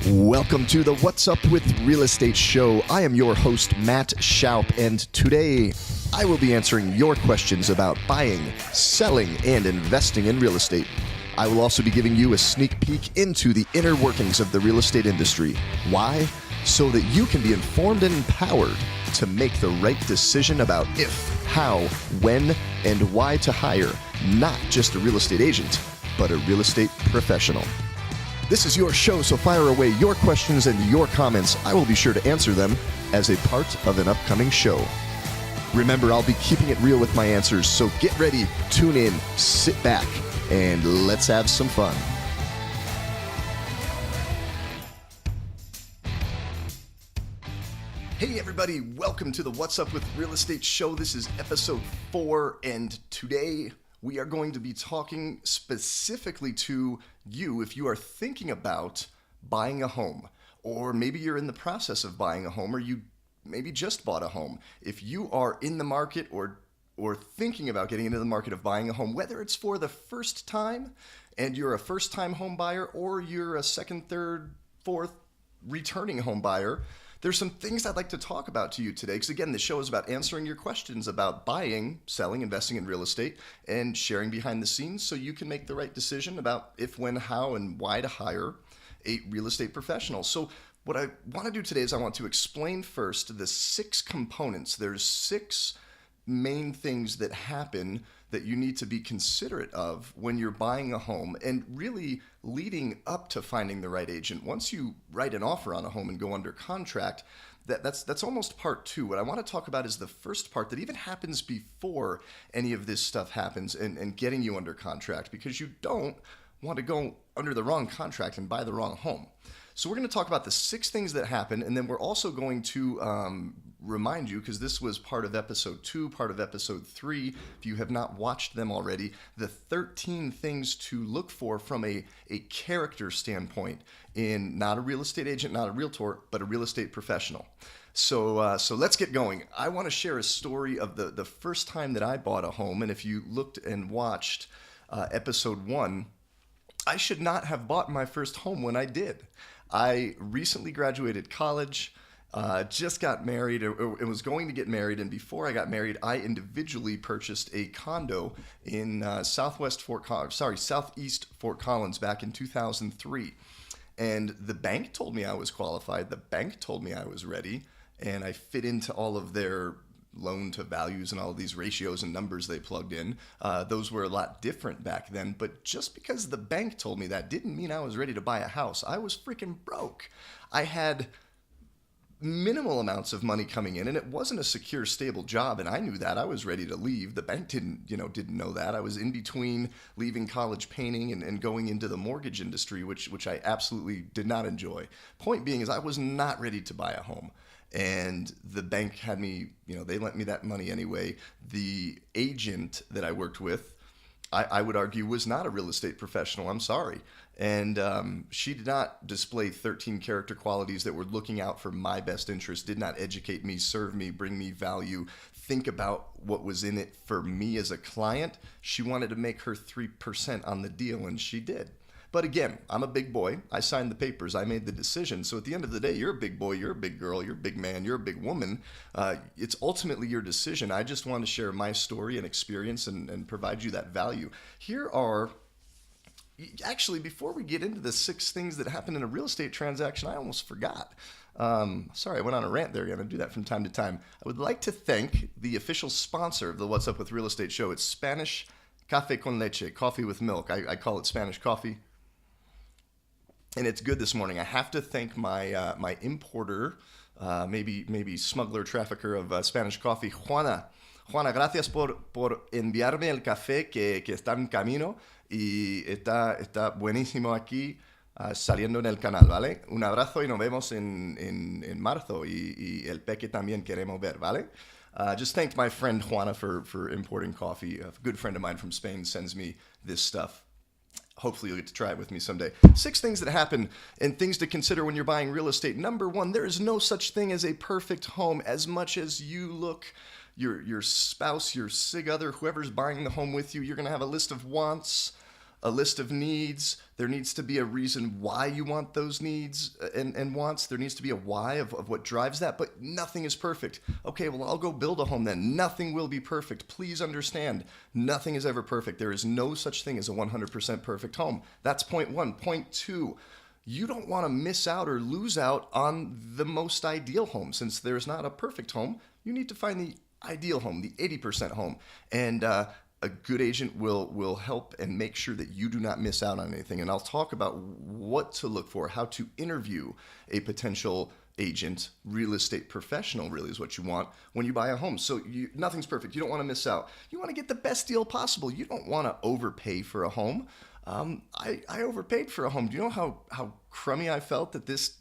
Welcome to the What's Up with Real Estate show. I am your host, Matt Schaup, and today I will be answering your questions about buying, selling, and investing in real estate. I will also be giving you a sneak peek into the inner workings of the real estate industry. Why? So that you can be informed and empowered to make the right decision about if, how, when, and why to hire not just a real estate agent, but a real estate professional. This is your show, so fire away your questions and your comments. I will be sure to answer them as a part of an upcoming show. Remember, I'll be keeping it real with my answers, so get ready, tune in, sit back, and let's have some fun. Hey everybody, welcome to the What's Up with Real Estate show. This is episode 4, and today we are going to be talking specifically to you if you are thinking about buying a home, or maybe you're in the process of buying a home, or you maybe just bought a home. If you are in the market or thinking about getting into the market of buying a home, whether it's for the first time and you're a first-time home buyer, or you're a second, third, fourth returning home buyer, there's some things I'd like to talk about to you today, because again, the show is about answering your questions about buying, selling, investing in real estate, and sharing behind the scenes so you can make the right decision about if, when, how, and why to hire a real estate professional. So what I want to do today is I want to explain first the 6 components. There's 6 main things that happen that you need to be considerate of when you're buying a home, and really leading up to finding the right agent. Once you write an offer on a home and go under contract, that's almost part 2. What I want to talk about is the first part that even happens before any of this stuff happens, and getting you under contract, because you don't want to go under the wrong contract and buy the wrong home. So we're going to talk about the 6 things that happen, and then we're also going to remind you, because this was part of episode 2, part of episode 3, if you have not watched them already, the 13 things to look for from a character standpoint in not a real estate agent, not a realtor, but a real estate professional. So let's get going. I want to share a story of the first time that I bought a home, and if you looked and watched episode 1, I should not have bought my first home when I did. I recently graduated college, just got married, or was going to get married, and before I got married, I individually purchased a condo in southeast Fort Collins back in 2003. And the bank told me I was qualified, the bank told me I was ready, and I fit into all of their loan to values and all of these ratios and numbers they plugged in. Those were a lot different back then, but just because the bank told me that didn't mean I was ready to buy a house. I was freaking broke. I had minimal amounts of money coming in, and it wasn't a secure, stable job, and I knew that. I was ready to leave. The bank didn't know that. I was in between leaving college painting and going into the mortgage industry, which I absolutely did not enjoy. Point being is I was not ready to buy a home. And the bank had me, they lent me that money anyway. The agent that I worked with, I would argue, was not a real estate professional. I'm sorry. And she did not display 13 character qualities that were looking out for my best interest, did not educate me, serve me, bring me value, think about what was in it for me as a client. She wanted to make her 3% on the deal, and she did. But again, I'm a big boy. I signed the papers. I made the decision. So at the end of the day, you're a big boy, you're a big girl, you're a big man, you're a big woman. It's ultimately your decision. I just want to share my story and experience and provide you that value. Actually, before we get into the 6 things that happen in a real estate transaction, I almost forgot. Sorry, I went on a rant there. I'm going to do that from time to time. I would like to thank the official sponsor of the What's Up with Real Estate show. It's Spanish Café con Leche, coffee with milk. I call it Spanish coffee. And it's good this morning. I have to thank my my importer, maybe smuggler, trafficker of Spanish coffee, Juana. Juana, gracias por enviarme el café que está en camino y está buenísimo aquí saliendo en el canal, ¿vale? Un abrazo y nos vemos en marzo y el peque también queremos ver, ¿vale? Just thanked my friend Juana for importing coffee. A good friend of mine from Spain sends me this stuff. Hopefully you'll get to try it with me someday. 6 things that happen and things to consider when you're buying real estate. Number 1, there is no such thing as a perfect home. As much as you look, your spouse, your sig other, whoever's buying the home with you, you're going to have a list of wants, a list of needs. There needs to be a reason why you want those needs and wants. There needs to be a why of what drives that, but nothing is perfect. Okay, well, I'll go build a home then. Nothing will be perfect. Please understand, nothing is ever perfect. There is no such thing as a 100% perfect home. That's point one. Point two, you don't want to miss out or lose out on the most ideal home. Since there's not a perfect home, you need to find the ideal home, the 80% home. And a good agent will help and make sure that you do not miss out on anything. And I'll talk about what to look for, how to interview a potential agent, real estate professional really is what you want when you buy a home. So nothing's perfect. You don't want to miss out. You want to get the best deal possible. You don't want to overpay for a home. I overpaid for a home. Do you know how crummy I felt that this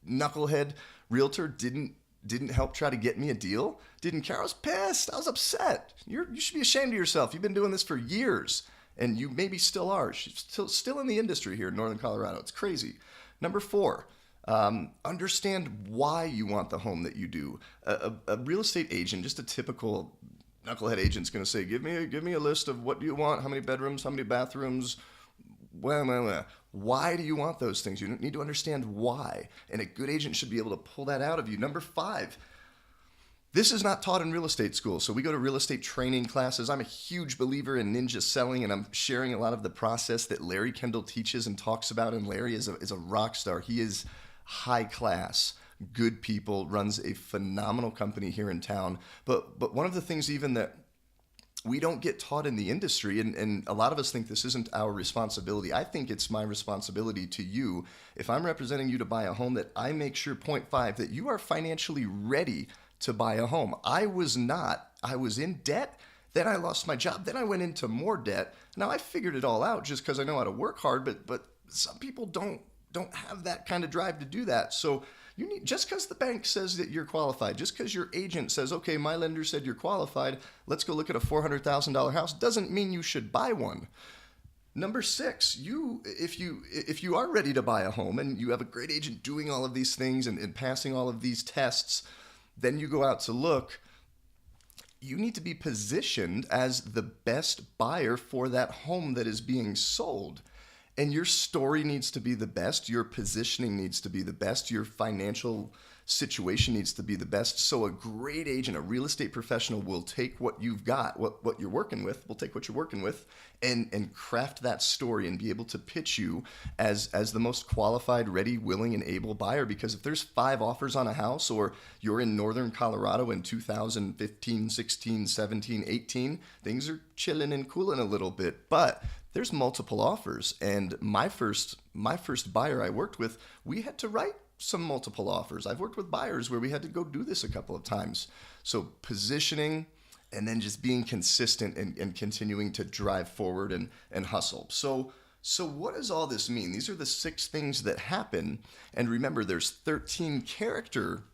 knucklehead realtor didn't help try to get me a deal? Didn't care. I was pissed. I was upset. You should be ashamed of yourself. You've been doing this for years, and you maybe still are. She's still in the industry here in Northern Colorado. It's crazy. Number four, understand why you want the home that you do. A real estate agent, just a typical knucklehead agent's going to say, give me a list of what do you want, how many bedrooms, how many bathrooms. Why do you want those things? You need to understand why. And a good agent should be able to pull that out of you. Number five, this is not taught in real estate school. So we go to real estate training classes. I'm a huge believer in ninja selling, and I'm sharing a lot of the process that Larry Kendall teaches and talks about. And Larry is a rock star. He is high class, good people, runs a phenomenal company here in town. But one of the things even that we don't get taught in the industry, and a lot of us think this isn't our responsibility. I think it's my responsibility to you, if I'm representing you to buy a home, that I make sure, point five, that you are financially ready to buy a home. I was not. I was in debt, then I lost my job, then I went into more debt. Now I figured it all out just because I know how to work hard, but some people don't have that kind of drive to do that. So you need, just because the bank says that you're qualified, just because your agent says, okay, my lender said you're qualified, let's go look at a $400,000 house, doesn't mean you should buy one. Number six, if you are ready to buy a home and you have a great agent doing all of these things and passing all of these tests, then you go out to look. You need to be positioned as the best buyer for that home that is being sold. And your story needs to be the best. Your positioning needs to be the best. Your financial situation needs to be the best. So a great agent, a real estate professional, will take what you've got, what you're working with, will take what you're working with and craft that story and be able to pitch you as the most qualified, ready, willing, and able buyer. Because if there's 5 offers on a house, or you're in Northern Colorado in 2015, 16, 17, 18, things are chilling and cooling a little bit. But there's multiple offers, and my first buyer I worked with, we had to write some multiple offers. I've worked with buyers where we had to go do this a couple of times. So positioning, and then just being consistent and continuing to drive forward and hustle. So what does all this mean? These are the 6 things that happen, and remember, there's 13 character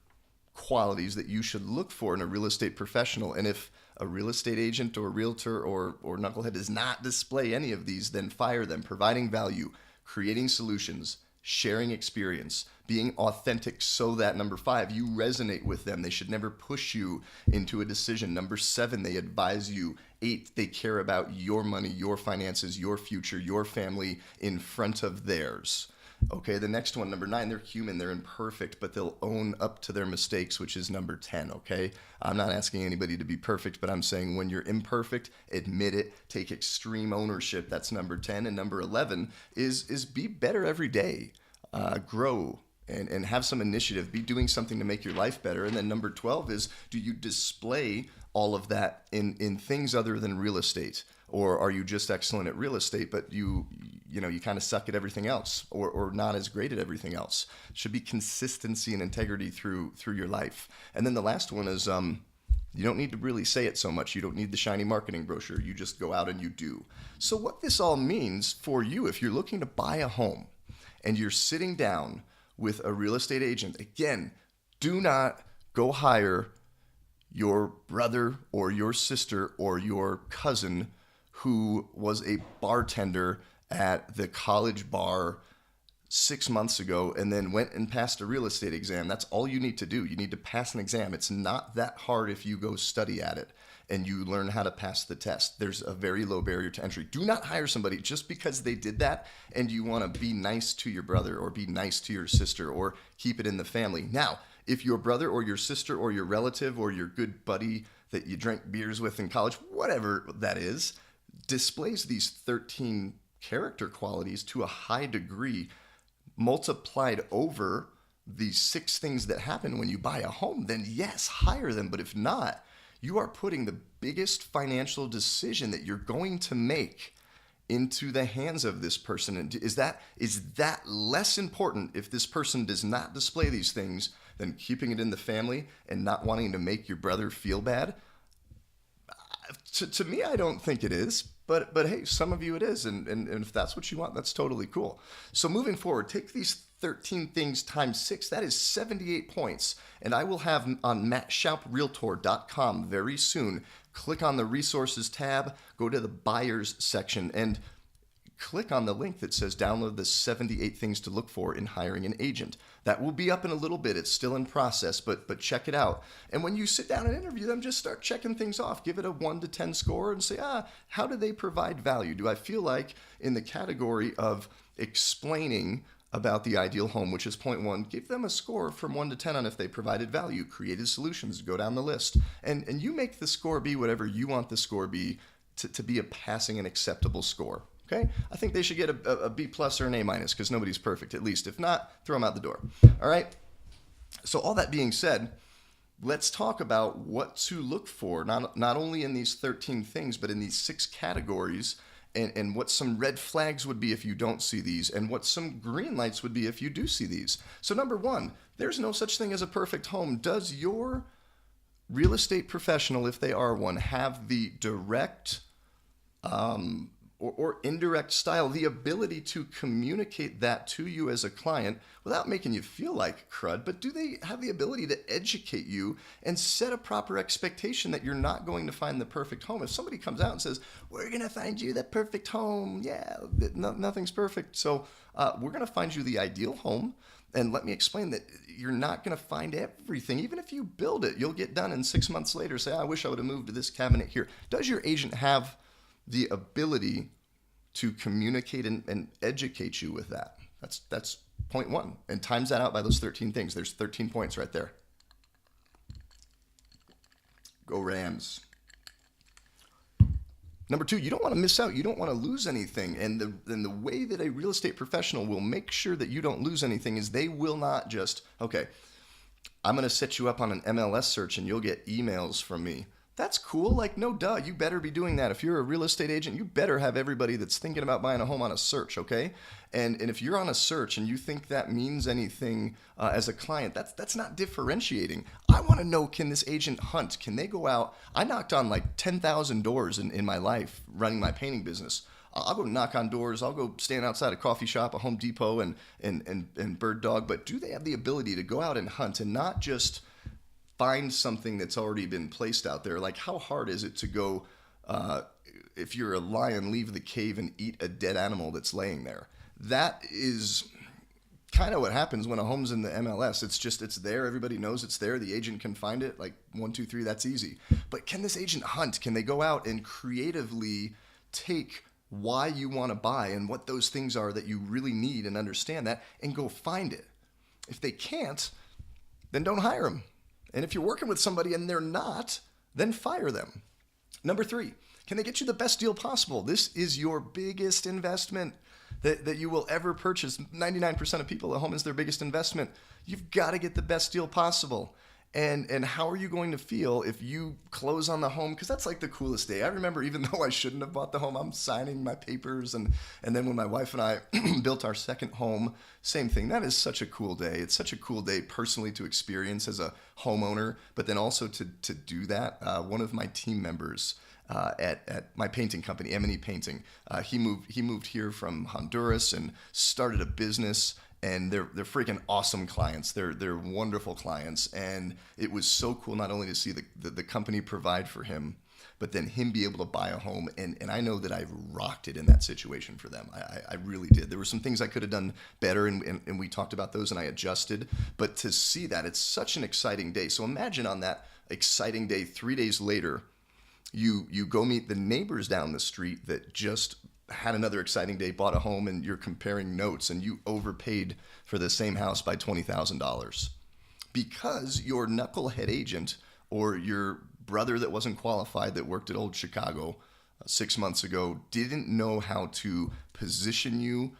qualities that you should look for in a real estate professional. And if a real estate agent or realtor or knucklehead does not display any of these, then fire them. Providing value, creating solutions, sharing experience, being authentic, so that number 5, you resonate with them. They should never push you into a decision. Number 7, they advise you. 8, they care about your money, your finances, your future, your family in front of theirs. Okay, the next one, number 9, they're human, they're imperfect, but they'll own up to their mistakes, which is number 10, okay? I'm not asking anybody to be perfect, but I'm saying when you're imperfect, admit it, take extreme ownership. That's number 10. And number 11 is be better every day, grow, and have some initiative, be doing something to make your life better. And then number 12 is, do you display all of that in things other than real estate? Or are you just excellent at real estate, but you kind of suck at everything else, or not as great at everything else? It should be consistency and integrity through your life. And then the last one is, you don't need to really say it so much. You don't need the shiny marketing brochure. You just go out and you do. So what this all means for you, if you're looking to buy a home and you're sitting down with a real estate agent, again, do not go hire your brother or your sister or your cousin who was a bartender at the college bar 6 months ago and then went and passed a real estate exam. That's all you need to do. You need to pass an exam. It's not that hard if you go study at it and you learn how to pass the test. There's a very low barrier to entry. Do not hire somebody just because they did that and you want to be nice to your brother or be nice to your sister or keep it in the family. Now, if your brother or your sister or your relative or your good buddy that you drank beers with in college, whatever that is, displays these 13 character qualities to a high degree, multiplied over these 6 things that happen when you buy a home, then yes, hire them. But if not, you are putting the biggest financial decision that you're going to make into the hands of this person. And is that less important if this person does not display these things than keeping it in the family and not wanting to make your brother feel bad? To me, I don't think it is. But hey, some of you it is, and if that's what you want, that's totally cool. So moving forward, take these 13 things times 6. That is 78 points. And I will have on mattschauprealtor.com very soon. Click on the resources tab, go to the buyers section, and click on the link that says download the 78 things to look for in hiring an agent. That will be up in a little bit. It's still in process, but check it out. And when you sit down and interview them, just start checking things off. Give it a 1 to 10 score and say, how do they provide value? Do I feel like in the category of explaining about the ideal home, which is point 1, give them a score from 1 to 10 on if they provided value, created solutions, go down the list. And you make the score be whatever you want the score be to be a passing and acceptable score. Okay, I think they should get a B plus or an A minus because nobody's perfect, at least. If not, throw them out the door. All right. So all that being said, let's talk about what to look for, not only in these 13 things, but in these 6 categories, and what some red flags would be if you don't see these, and what some green lights would be if you do see these. So number 1, there's no such thing as a perfect home. Does your real estate professional, if they are one, have the direct or indirect style, the ability to communicate that to you as a client without making you feel like crud? But do they have the ability to educate you and set a proper expectation that you're not going to find the perfect home? If somebody comes out and says, we're going to find you the perfect home, nothing's perfect. So we're going to find you the ideal home. And let me explain that you're not going to find everything. Even if you build it, you'll get done and 6 months later say, I wish I would have moved to this cabinet here. Does your agent have the ability to communicate and educate you with that? That's point 1. And times that out by those 13 things. There's 13 points right there. Go Rams. Number 2, you don't want to miss out. You don't want to lose anything. And the way that a real estate professional will make sure that you don't lose anything is they will not just, okay, I'm going to set you up on an MLS search and you'll get emails from me. That's cool. Like, no duh, you better be doing that. If you're a real estate agent, you better have everybody that's thinking about buying a home on a search, okay? And if you're on a search and you think that means anything as a client, that's not differentiating. I want to know, can this agent hunt? Can they go out? I knocked on like 10,000 doors in my life running my painting business. I'll go knock on doors. I'll go stand outside a coffee shop, a Home Depot, and Berthoud. But do they have the ability to go out and hunt and not just find something that's already been placed out there? Like, how hard is it to go, if you're a lion, leave the cave and eat a dead animal that's laying there? That is kind of what happens when a home's in the MLS. It's there. Everybody knows it's there. The agent can find it. Like 1, 2, 3, that's easy. But can this agent hunt? Can they go out and creatively take why you want to buy and what those things are that you really need and understand that and go find it? If they can't, then don't hire them. And if you're working with somebody and they're not, then fire them. Number 3, can they get you the best deal possible? This is your biggest investment that you will ever purchase. 99% of people, a home is their biggest investment. You've got to get the best deal possible. And how are you going to feel if you close on the home? Because that's like the coolest day. I remember, even though I shouldn't have bought the home, I'm signing my papers. And then when my wife and I built our second home, same thing. That is such a cool day. It's such a cool day personally to experience as a homeowner, but then also to do that. One of my team members at my painting company, M&E Painting, he moved here from Honduras and started a business. And they're freaking awesome clients. They're wonderful clients. And it was so cool not only to see the company provide for him, but then him be able to buy a home. And I know that I rocked it in that situation for them. I really did. There were some things I could have done better, and we talked about those and I adjusted. But to see that, it's such an exciting day. So imagine on that exciting day, 3 days later, you go meet the neighbors down the street that just had another exciting day, bought a home, and you're comparing notes, and you overpaid for the same house by $20,000 because your knucklehead agent or your brother that wasn't qualified that worked at Old Chicago 6 months ago didn't know how to position you,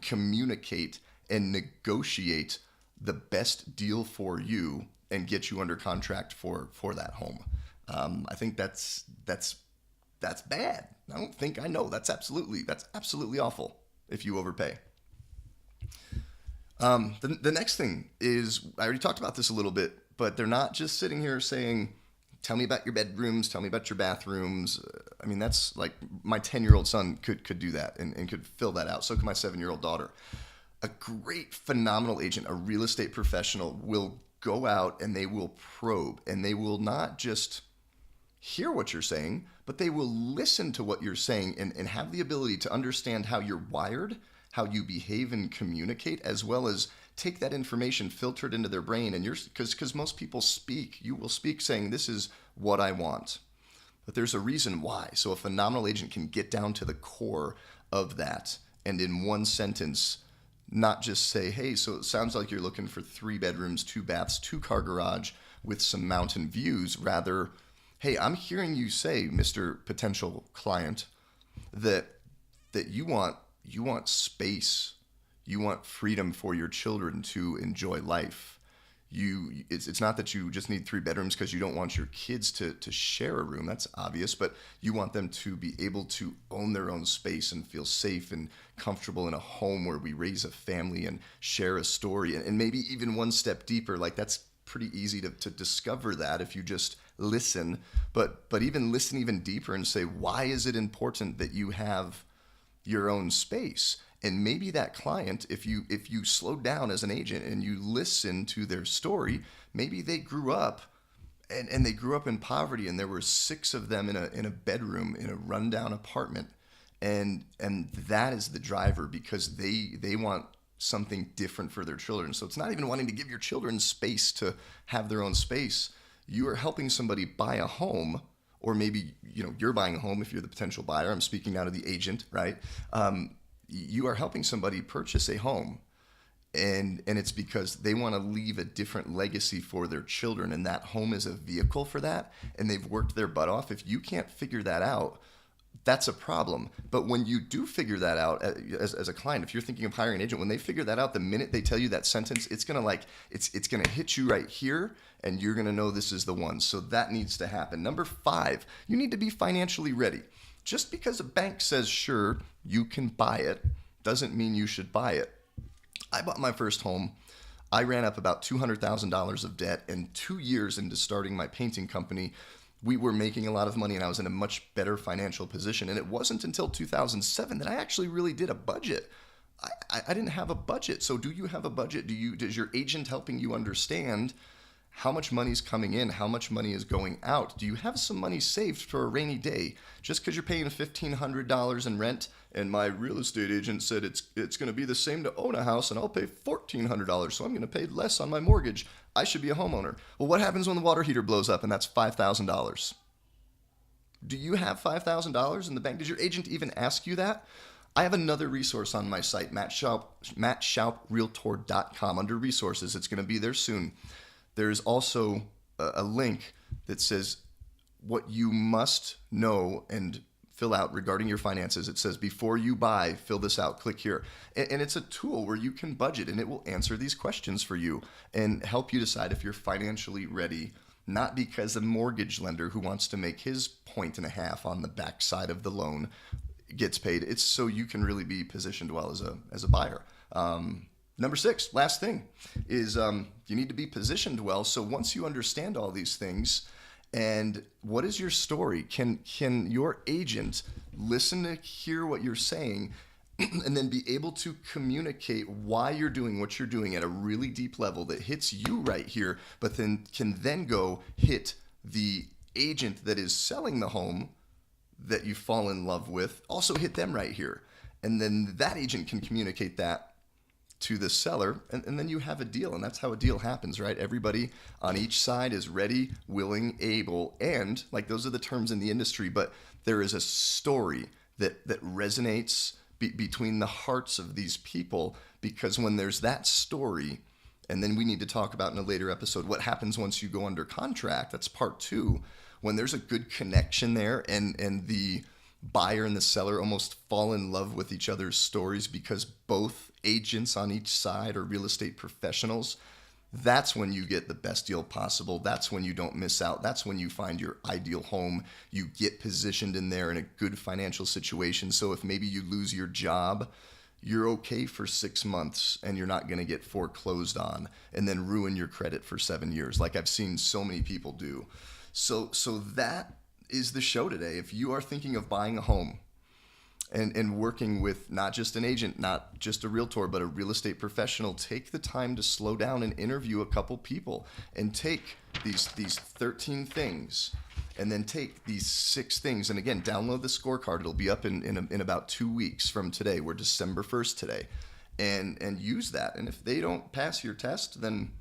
communicate, and negotiate the best deal for you and get you under contract for that home. I think that's bad. I know that's absolutely awful if you overpay. The next thing is, I already talked about this a little bit, but they're not just sitting here saying, tell me about your bedrooms, tell me about your bathrooms. I mean, that's like my 10-year-old son could do that and could fill that out. So could my 7-year-old daughter. A great, phenomenal agent, a real estate professional will go out and they will probe, and they will not just hear what you're saying, but they will listen to what you're saying and have the ability to understand how you're wired, how you behave and communicate, as well as take that information, filter it into their brain. And because most people you will speak saying, this is what I want. But there's a reason why. So a phenomenal agent can get down to the core of that. And in one sentence, not just say, hey, so it sounds like you're looking for 3 bedrooms, 2 baths, 2-car garage with some mountain views. Rather, hey, I'm hearing you say, Mr. Potential Client, that you want space, you want freedom for your children to enjoy life. It's not that you just need 3 bedrooms because you don't want your kids to share a room. That's obvious, but you want them to be able to own their own space and feel safe and comfortable in a home where we raise a family and share a story. And maybe even one step deeper, like that's pretty easy to discover that if you just listen, but even listen even deeper and say, why is it important that you have your own space? And maybe that client, if you slow down as an agent and you listen to their story, maybe they grew up and they grew up in poverty, and there were 6 of them in a bedroom in a rundown apartment, and that is the driver because they want something different for their children. So it's not even wanting to give your children space to have their own space. You are helping somebody buy a home, or maybe you're buying a home if you're the potential buyer. I'm speaking now to the agent, right? You are helping somebody purchase a home, and it's because they want to leave a different legacy for their children, and that home is a vehicle for that, and they've worked their butt off. If you can't figure that out, that's a problem. But when you do figure that out as a client, if you're thinking of hiring an agent, when they figure that out, the minute they tell you that sentence, it's gonna hit you right here, and you're gonna know this is the one. So that needs to happen. Number 5, you need to be financially ready. Just because a bank says, sure, you can buy it, doesn't mean you should buy it. I bought my first home. I ran up about $200,000 of debt, and 2 years into starting my painting company, we were making a lot of money and I was in a much better financial position. And it wasn't until 2007 that I actually really did a budget. I didn't have a budget. So do you have a budget? Does your agent helping you understand how much money is coming in, how much money is going out? Do you have some money saved for a rainy day? Just because you're paying $1,500 in rent and my real estate agent said it's going to be the same to own a house and I'll pay $1,400, so I'm going to pay less on my mortgage, I should be a homeowner. Well, what happens when the water heater blows up and that's $5,000? Do you have $5,000 in the bank? Did your agent even ask you that? I have another resource on my site, mattschauprealtor.com. Under resources, it's going to be there soon. There's also a link that says what you must know and fill out regarding your finances. It says, before you buy, fill this out, click here. And it's a tool where you can budget, and it will answer these questions for you and help you decide if you're financially ready, not because a mortgage lender who wants to make his 1.5 on the back side of the loan gets paid. It's so you can really be positioned well as a buyer. Number 6, last thing, is you need to be positioned well. So once you understand all these things, and what is your story? Can your agent listen to hear what you're saying and then be able to communicate why you're doing what you're doing at a really deep level that hits you right here, but then can then go hit the agent that is selling the home that you fall in love with, also hit them right here. And then that agent can communicate that to the seller, and then you have a deal. And that's how a deal happens, right? Everybody on each side is ready, willing, able, and like those are the terms in the industry, but there is a story that resonates between the hearts of these people, because when there's that story, and then we need to talk about in a later episode what happens once you go under contract. That's part 2. When there's a good connection there, and the buyer and the seller almost fall in love with each other's stories because both agents on each side are real estate professionals, that's when you get the best deal possible. That's when you don't miss out. That's when you find your ideal home. You get positioned in there in a good financial situation. So if maybe you lose your job, you're okay for 6 months and you're not going to get foreclosed on and then ruin your credit for 7 years, like I've seen so many people do. So that is the show today. If you are thinking of buying a home and working with not just an agent, not just a realtor, but a real estate professional, take the time to slow down and interview a couple people and take these 13 things and then take these 6 things. And again, download the scorecard. It'll be up in about 2 weeks from today. We're December 1st today. And use that. And if they don't pass your test, then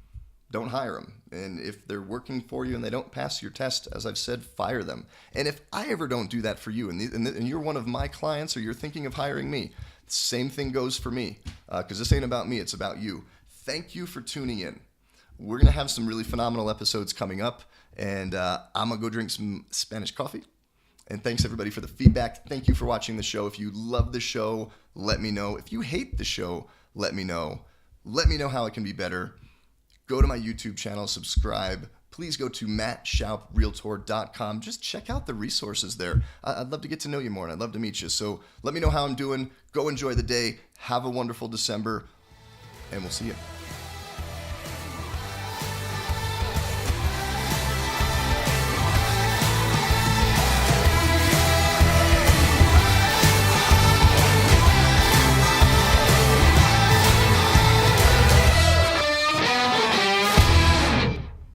don't hire them. And if they're working for you and they don't pass your test, as I've said, fire them. And if I ever don't do that for you, and you're one of my clients or you're thinking of hiring me, same thing goes for me, because this ain't about me, it's about you. Thank you for tuning in. We're going to have some really phenomenal episodes coming up, and I'm going to go drink some Spanish coffee. And thanks everybody for the feedback. Thank you for watching the show. If you love the show, let me know. If you hate the show, let me know. Let me know how it can be better. Go to my YouTube channel, subscribe. Please go to mattschauprealtor.com. Just check out the resources there. I'd love to get to know you more, and I'd love to meet you. So let me know how I'm doing. Go enjoy the day. Have a wonderful December, and we'll see you.